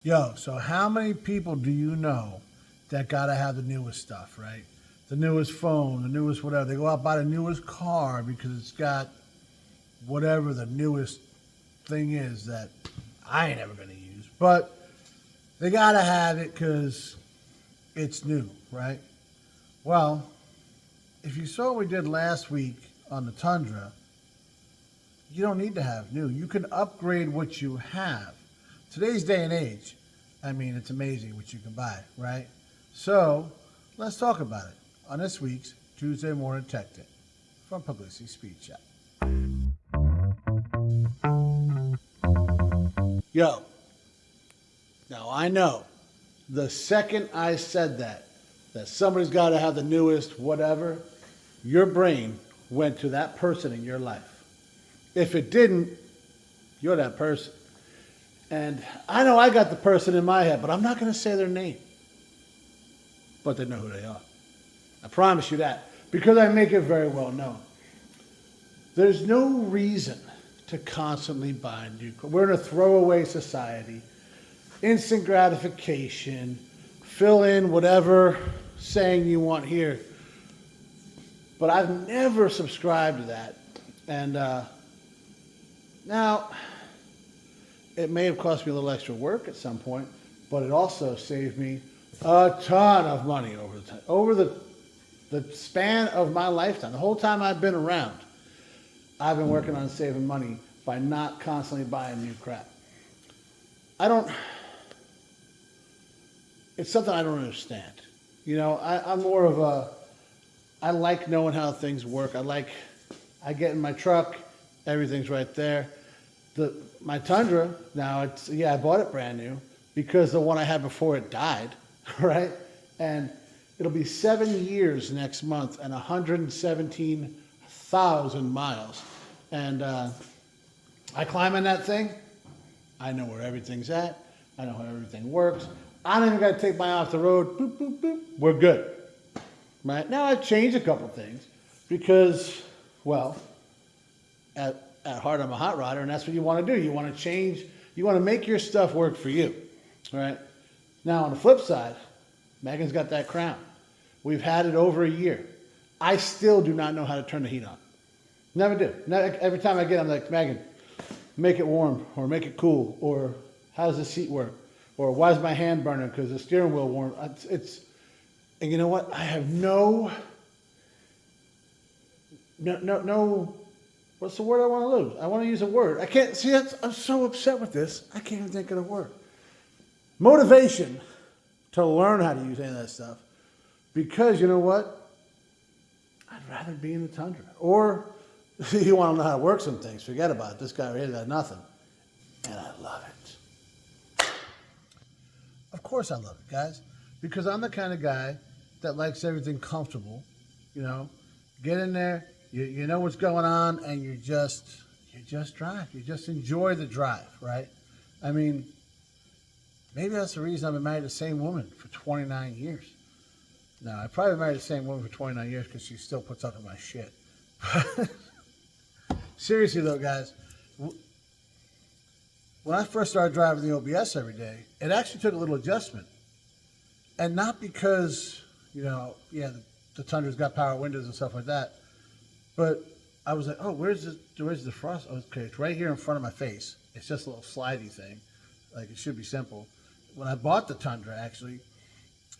Yo, so how many people do you know that gotta have the newest stuff, right? The newest phone, the newest whatever. They go out buy the newest car because it's got whatever the newest thing is that I ain't ever gonna use. But they gotta have it because it's new, right? Well, if you saw what we did last week on the Tundra, you don't need to have new. You can upgrade what you have. Today's day and age, I mean, it's amazing what you can buy, right? So let's talk about it on this week's Tuesday Morning Tech Tip from Pugliese Speed Chat. Yo, now I know the second I said that somebody's got to have the newest whatever, your brain went to that person in your life. If it didn't, you're that person. And I know I got the person in my head, but I'm not going to say their name. But they know who they are. I promise you that. Because I make it very well known. There's no reason to constantly buy new clothes. We're in a throwaway society. Instant gratification. Fill in whatever saying you want here. But I've never subscribed to that. And now, it may have cost me a little extra work at some point, but it also saved me a ton of money over the span of my lifetime. The whole time I've been around, I've been working on saving money by not constantly buying new crap. It's something I don't understand. You know, I'm more of I like knowing how things work. I get in my truck, everything's right there. My Tundra, now I bought it brand new because the one I had before it died, right? And it'll be 7 years next month and 117,000 miles. And I climb in that thing. I know where everything's at. I know how everything works. I don't even got to take my eye off the road. Boop, boop, boop. We're good. Right? Now I've changed a couple things because, well, at heart, I'm a hot rodder, and that's what you want to do. You want to change, you want to make your stuff work for you, right? Now, on the flip side, Megan's got that Crown. We've had it over a year. I still do not know how to turn the heat on. Never do. Every time I get it, I'm like, Megan, make it warm, or make it cool, or how does the seat work? Or why is my hand burning because the steering wheel warm? And you know what? I have no, what's the word I want to lose? I want to use a word. I can't see it. I'm so upset with this. I can't even think of the word. Motivation to learn how to use any of that stuff. Because you know what? I'd rather be in the Tundra. Or you want to know how to work some things. Forget about it. This guy right here got nothing. And I love it. Of course I love it, guys. Because I'm the kind of guy that likes everything comfortable. You know, get in there. You know what's going on, and you just drive. You just enjoy the drive, right? I mean, maybe that's the reason I've been married to the same woman for 29 years. Now, I probably married the same woman for 29 years because she still puts up with my shit. Seriously, though, guys, when I first started driving the OBS every day, it actually took a little adjustment. And not because, the Tundra's got power windows and stuff like that. But I was like, oh, where's the frost? Okay, it's right here in front of my face. It's just a little slidey thing. Like, it should be simple. When I bought the Tundra, actually,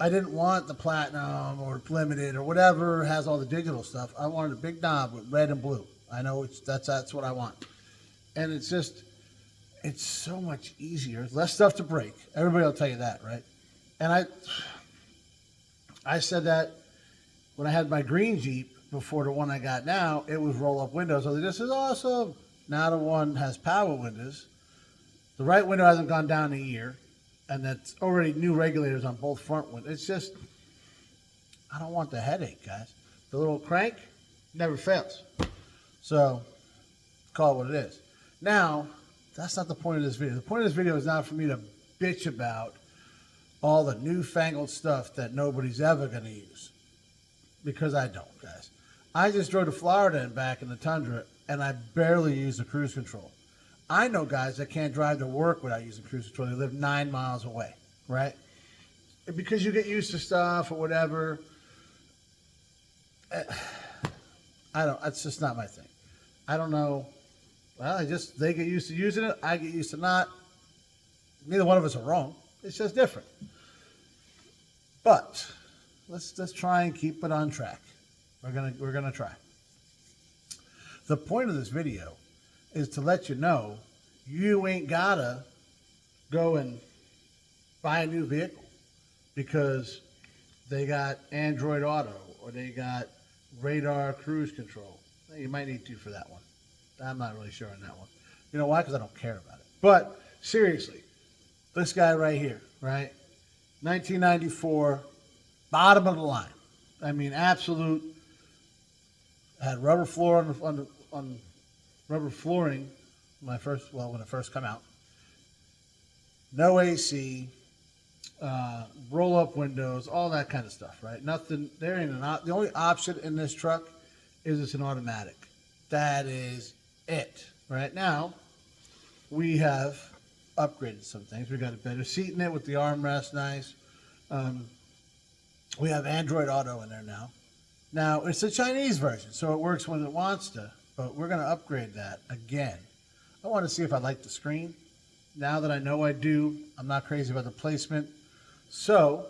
I didn't want the Platinum or Limited or whatever has all the digital stuff. I wanted a big knob with red and blue. I know that's what I want. And it's so much easier. Less stuff to break. Everybody will tell you that, right? And I said that when I had my green Jeep, before the one I got now, it was roll-up windows. So this is awesome. Now the one has power windows. The right window hasn't gone down in a year, and that's already new regulators on both front windows. It's just, I don't want the headache, guys. The little crank never fails. So, call it what it is. Now, that's not the point of this video. The point of this video is not for me to bitch about all the newfangled stuff that nobody's ever going to use. Because I don't, guys. I just drove to Florida and back in the Tundra, and I barely used the cruise control. I know guys that can't drive to work without using cruise control. They live 9 miles away, right? And because you get used to stuff or whatever. I don't. It's just not my thing. I don't know. Well, they get used to using it. I get used to not. Neither one of us are wrong. It's just different. But let's try and keep it on track. We're gonna try. The point of this video is to let you know you ain't gotta go and buy a new vehicle because they got Android Auto or they got radar cruise control. You might need to for that one. I'm not really sure on that one. You know why? Because I don't care about it. But seriously, this guy right here, right? 1994, bottom of the line. I mean, absolute. Had rubber floor on rubber flooring when it first come out. No AC, roll up windows, all that kind of stuff, right? Nothing. There ain't the only option in this truck is it's an automatic. That is it. Right now, we have upgraded some things. We got a better seat in it with the armrest, nice. We have Android Auto in there now. Now, it's a Chinese version, so it works when it wants to, but we're going to upgrade that again. I want to see if I like the screen. Now that I know I do, I'm not crazy about the placement. So,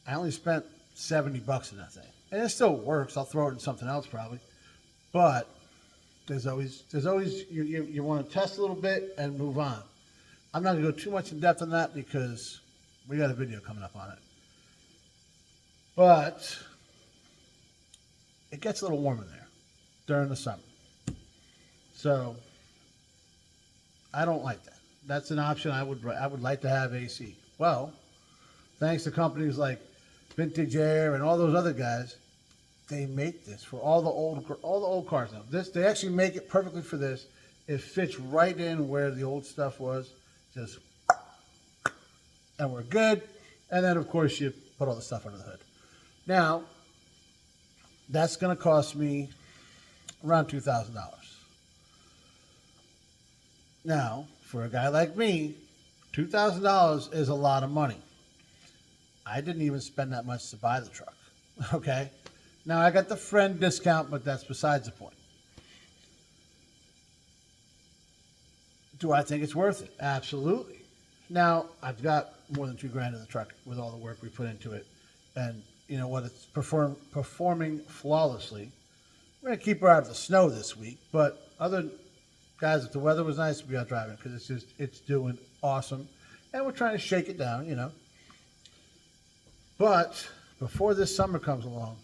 I only spent $70 in that thing. And it still works. I'll throw it in something else probably. But there's always you want to test a little bit and move on. I'm not going to go too much in depth on that because we got a video coming up on it. But it gets a little warm in there during the summer. So I don't like that. That's an option I would like to have AC. Well, thanks to companies like Vintage Air and all those other guys, they make this for all the old cars now. They actually make it perfectly for this. It fits right in where the old stuff was. Just and we're good. And then of course you put all the stuff under the hood. Now, that's going to cost me around $2,000. Now, for a guy like me, $2,000 is a lot of money. I didn't even spend that much to buy the truck. Okay? Now, I got the friend discount, but that's besides the point. Do I think it's worth it? Absolutely. Now, I've got more than $2,000 in the truck with all the work we put into it. And you know what? It's performing flawlessly. We're going to keep her out of the snow this week. But guys, if the weather was nice, we'd be out driving because it's doing awesome. And we're trying to shake it down, you know. But before this summer comes along,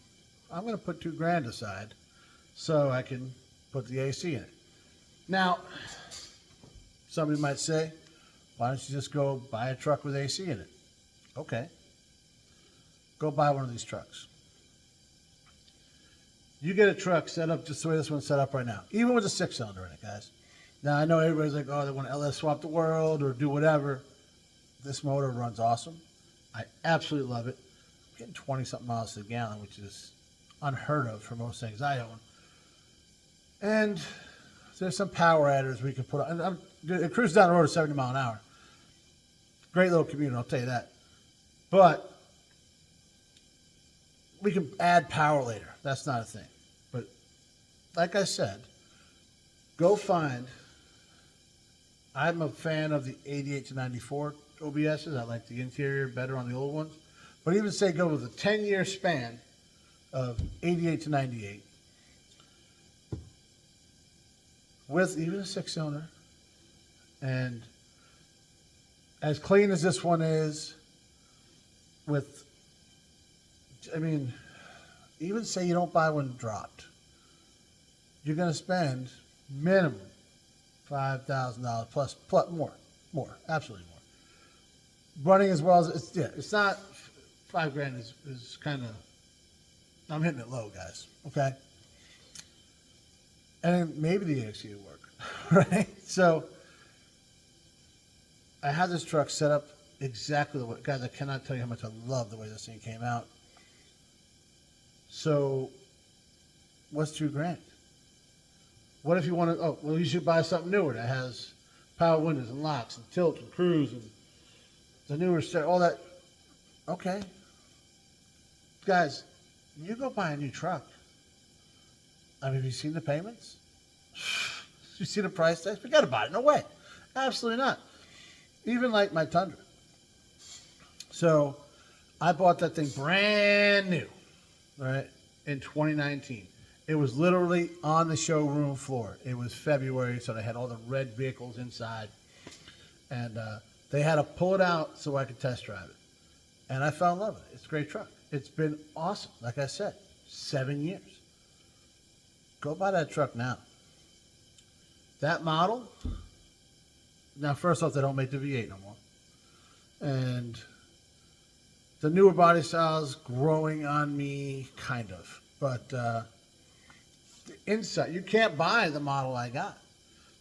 I'm going to put $2,000 aside so I can put the AC in it. Now, somebody might say, why don't you just go buy a truck with AC in it? Okay. Go buy one of these trucks. You get a truck set up just the way this one's set up right now, even with a 6-cylinder in it, guys. Now, I know everybody's like, oh, they want to LS swap the world or do whatever. This motor runs awesome. I absolutely love it. I'm getting 20-something miles to the gallon, which is unheard of for most things I own. And there's some power adders we can put on. And it cruises down the road at 70 miles an hour. Great little commute, I'll tell you that. But we can add power later. That's not a thing. But like I said, go find. I'm a fan of the 88 to 94 OBSs. I like the interior better on the old ones. But even say go with a 10-year span of 88 to 98 with even a 6-cylinder. And as clean as this one is, with, I mean, even say you don't buy one dropped, you're going to spend minimum $5,000 plus more, absolutely more. Running as well as it's not $5,000 is kind of, I'm hitting it low, guys. Okay, and then maybe the AC will work, right? So I have this truck set up exactly the way, guys. I cannot tell you how much I love the way this thing came out. So, what's $2,000? What if you want to? Oh, well, you should buy something newer that has power windows and locks and tilt and cruise and the newer set, all that. Okay. Guys, you go buy a new truck. I mean, have you seen the payments? You see the price tags? Forget about it. No way. Absolutely not. Even like my Tundra. So I bought that thing brand new, right, in 2019. It was literally on the showroom floor. It was February, so they had all the red vehicles inside. And they had to pull it out so I could test drive it. And I fell in love with it. It's a great truck. It's been awesome. Like I said, 7 years. Go buy that truck now. That model, now first off, they don't make the V8 no more. And the newer body styles growing on me, kind of. But the inside, you can't buy the model I got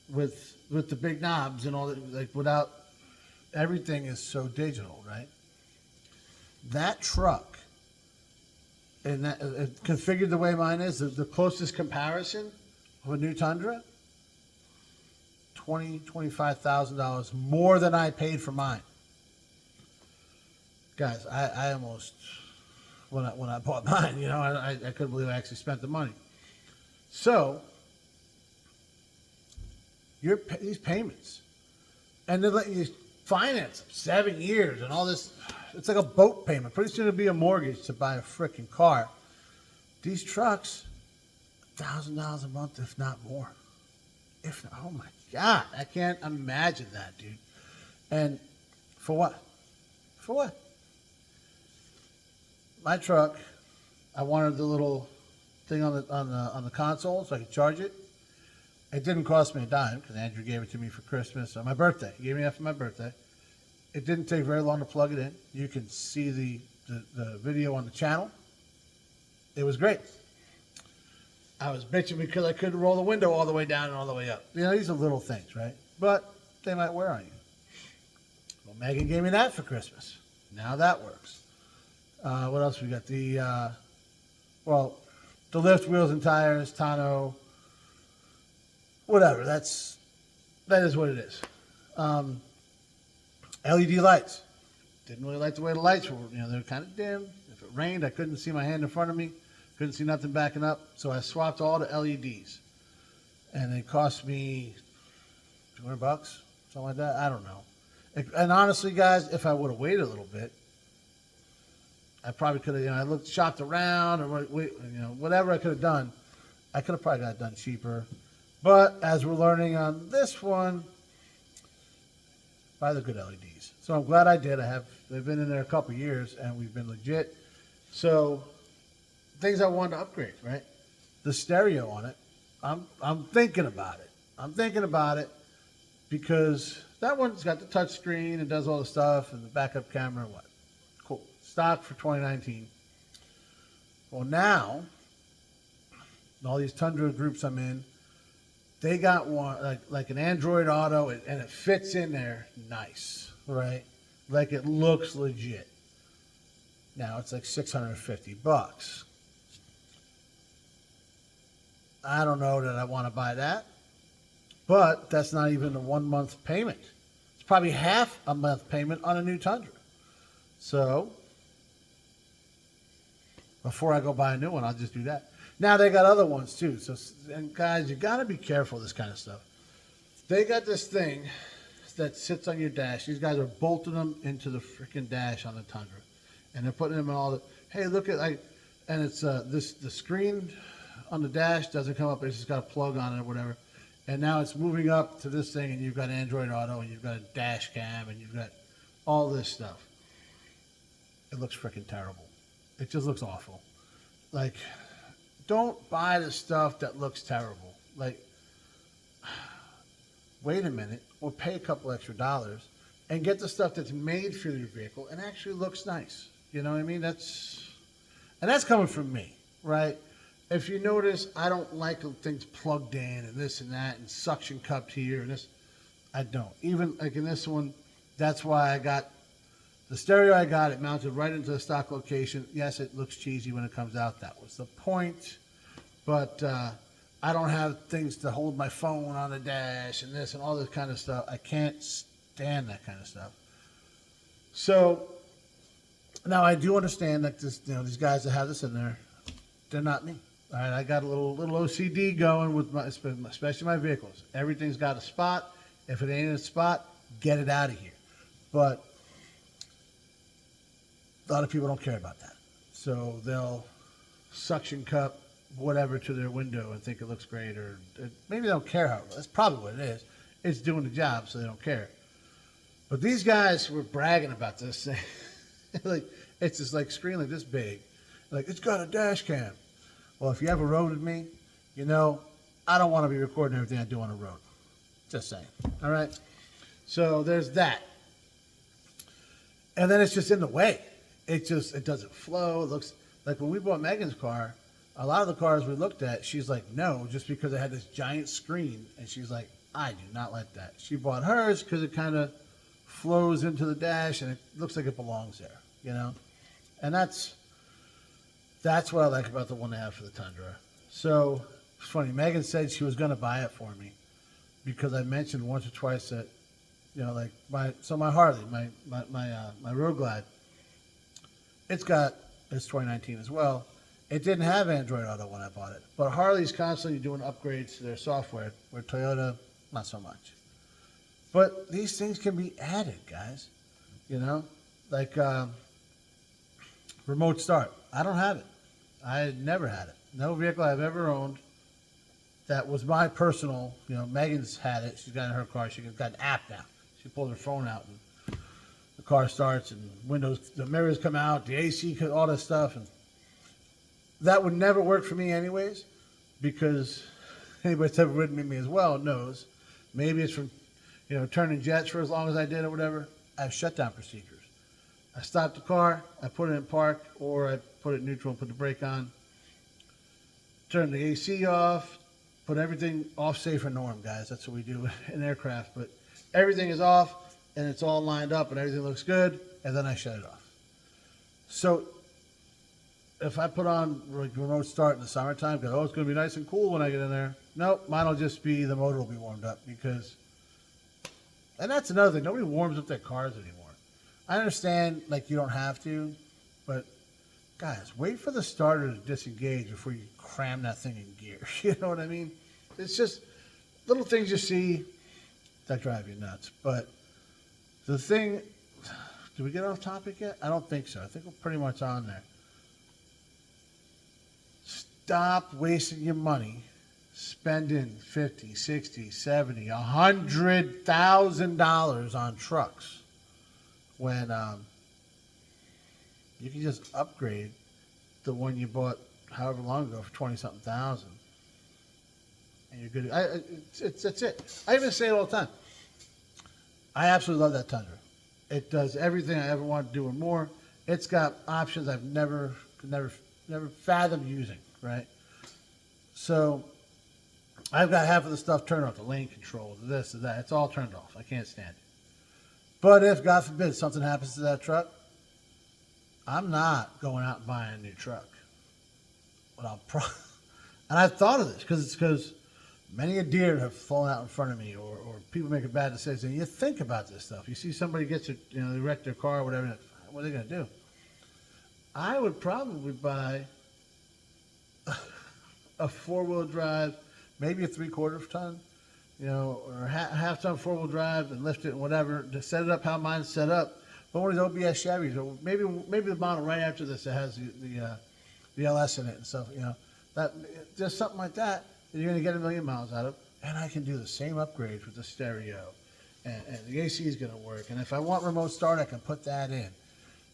with the big knobs and all that, like without, everything is so digital, right? That truck, and that configured the way mine is, the closest comparison of a new Tundra, $25,000 more than I paid for mine. Guys, I almost, when I bought mine, you know, I couldn't believe I actually spent the money. So, these payments, and they're letting you finance them 7 years and all this. It's like a boat payment. Pretty soon it'll be a mortgage to buy a freaking car. These trucks, $1,000 a month, if not more. If not, oh my God, I can't imagine that, dude. And for what? For what? My truck, I wanted the little thing on the console so I could charge it. It didn't cost me a dime because Andrew gave it to me for Christmas on my birthday. He gave me that for my birthday. It didn't take very long to plug it in. You can see the video on the channel. It was great. I was bitching because I couldn't roll the window all the way down and all the way up. You know, these are little things, right? But they might wear on you. Well, Megan gave me that for Christmas. Now that works. What else we got? The lift, wheels and tires, tonneau, whatever. That is what it is. LED lights. Didn't really like the way the lights were. You know, they were kind of dim. If it rained, I couldn't see my hand in front of me. Couldn't see nothing backing up. So I swapped all the LEDs. And it cost me $200, something like that. I don't know. And honestly, guys, if I would have waited a little bit, I probably could have, you know, shopped around or, you know, whatever I could have done. I could have probably got it done cheaper. But as we're learning on this one, buy the good LEDs. So I'm glad I did. They've been in there a couple years and we've been legit. So things I wanted to upgrade, right? The stereo on it, I'm thinking about it. I'm thinking about it because that one's got the touch screen and does all the stuff and the backup camera and what. Cool. Stock for 2019. Well, now, all these Tundra groups I'm in, they got one, like an Android Auto, and it fits in there nice, right? Like it looks legit. Now it's like $650. I don't know that I want to buy that, but that's not even a 1 month payment. It's probably half a month payment on a new Tundra. So before I go buy a new one, I'll just do that. Now they got other ones too. So, and guys, you got to be careful of this kind of stuff. They got this thing that sits on your dash. These guys are bolting them into the freaking dash on the Tundra, and they're putting them in all the. Hey, look at and it's the screen on the dash doesn't come up. It's just got a plug on it or whatever. And now it's moving up to this thing, and you've got Android Auto, and you've got a dash cam, and you've got all this stuff. It looks freaking terrible. It just looks awful. Like, don't buy the stuff that looks terrible. Like, wait a minute, or pay a couple extra dollars and get the stuff that's made for your vehicle and actually looks nice. You know what I mean? That's coming from me, right? If you notice, I don't like things plugged in and this and that and suction cupped here and this. I don't. Even like in this one, that's why I got the stereo I got. It mounted right into the stock location. Yes, it looks cheesy when it comes out. That was the point. But I don't have things to hold my phone on the dash and this and all this kind of stuff. I can't stand that kind of stuff. So now I do understand that these guys that have this in there, they're not me. All right, I got a little OCD going with especially my vehicles. Everything's got a spot. If it ain't in a spot, get it out of here. But a lot of people don't care about that. So they'll suction cup whatever to their window and think it looks great, or maybe they don't care how. That's probably what it is. It's doing the job, so they don't care. But these guys were bragging about this thing. Like, it's just like screen like this big. Like, it's got a dash cam. Well, if you ever rode with me, you know, I don't want to be recording everything I do on the road. Just saying. All right? So there's that. And then it's just in the way. It doesn't flow. It looks like when we bought Megan's car, a lot of the cars we looked at, she's like, no, just because it had this giant screen. And she's like, I do not like that. She bought hers because it kind of flows into the dash and it looks like it belongs there, you know? And that's what I like about the one I have for the Tundra. So it's funny. Megan said she was going to buy it for me because I mentioned once or twice that, you know, like my Harley, my Road Glide, it's 2019 as well. It didn't have Android Auto when I bought it, but Harley's constantly doing upgrades to their software, where Toyota, not so much. But these things can be added, guys. You know, like remote start. I don't have it. I never had it. No vehicle I've ever owned that was my personal, you know, Megan's had it. She's got it in her car. She's got an app now. She pulls her phone out and the car starts and windows, the mirrors come out, the AC, all this stuff. And that would never work for me anyways, because anybody that's ever ridden with me as well knows, maybe it's from, you know, turning jets for as long as I did or whatever. I have shutdown procedures. I stop the car, I put it in park, or I put it in neutral and put the brake on, turn the AC off, put everything off safe and norm, guys. That's what we do in aircraft. But everything is off and it's all lined up and everything looks good, and then I shut it off. So if I put on like remote start in the summertime, go, oh, it's going to be nice and cool when I get in there. Nope, mine will just be, the motor will be warmed up because, and that's another thing, nobody warms up their cars anymore. I understand, like, you don't have to, but guys, wait for the starter to disengage before you cram that thing in gear. You know what I mean? It's just little things you see that drive you nuts. But the thing, did we get off topic yet? I don't think so. I think we're pretty much on there. Stop wasting your money spending $50, $60, $70, $100,000 on trucks when you can just upgrade the one you bought however long ago for 20-something thousand, and you're good. That's it. I even say it all the time. I absolutely love that Tundra. It does everything I ever wanted to do and more. It's got options I've never fathomed using. Right. So I've got half of the stuff turned off, the lane control, this and that. It's all turned off. I can't stand it. But if, God forbid, something happens to that truck, I'm not going out and buying a new truck. But and I've thought of this because many a deer have fallen out in front of me, or people make a bad decision. You think about this stuff. You see somebody gets they wreck their car or whatever. What are they going to do? I would probably buy a 4-wheel drive, maybe a 3/4 ton, or a half ton 4-wheel drive, and lift it and whatever to set it up how mine's set up. But one of these OBS Chevys, or maybe the model right after this that has the LS in it and stuff, that just something like that you're going to get 1 million miles out of, and I can do the same upgrades with the stereo, and the AC is going to work. And if I want remote start, I can put that in.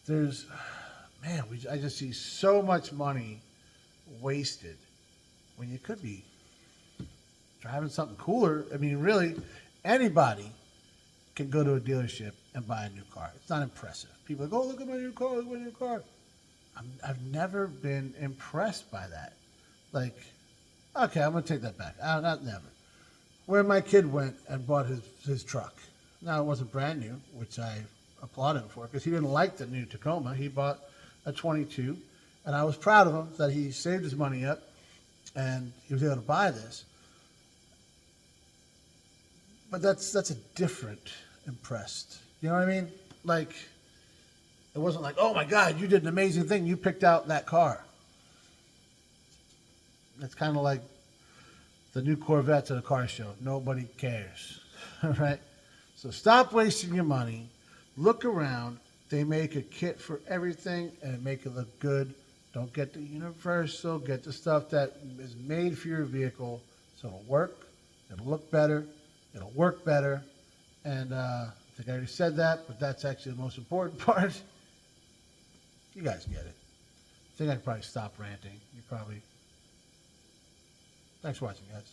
I just see so much money wasted when you could be driving something cooler. I mean, really, anybody can go to a dealership and buy a new car. It's not impressive. People are like, oh, look at my new car, look at my new car. I've never been impressed by that. Like, okay, I'm going to take that back. Not never. Where my kid went and bought his truck. Now, it wasn't brand new, which I applaud him for, because he didn't like the new Tacoma. He bought a 22, and I was proud of him that he saved his money up and he was able to buy this. But that's a different impressed. You know what I mean? Like, it wasn't like, oh my God, you did an amazing thing. You picked out that car. It's kind of like the new Corvettes at a car show. Nobody cares. All right? So stop wasting your money. Look around. They make a kit for everything and make it look good. Don't get the universal. Get the stuff that is made for your vehicle so it'll work. It'll look better. It'll work better. And I think I already said that, but that's actually the most important part. You guys get it. I think I can probably stop ranting. You probably... Thanks for watching, guys.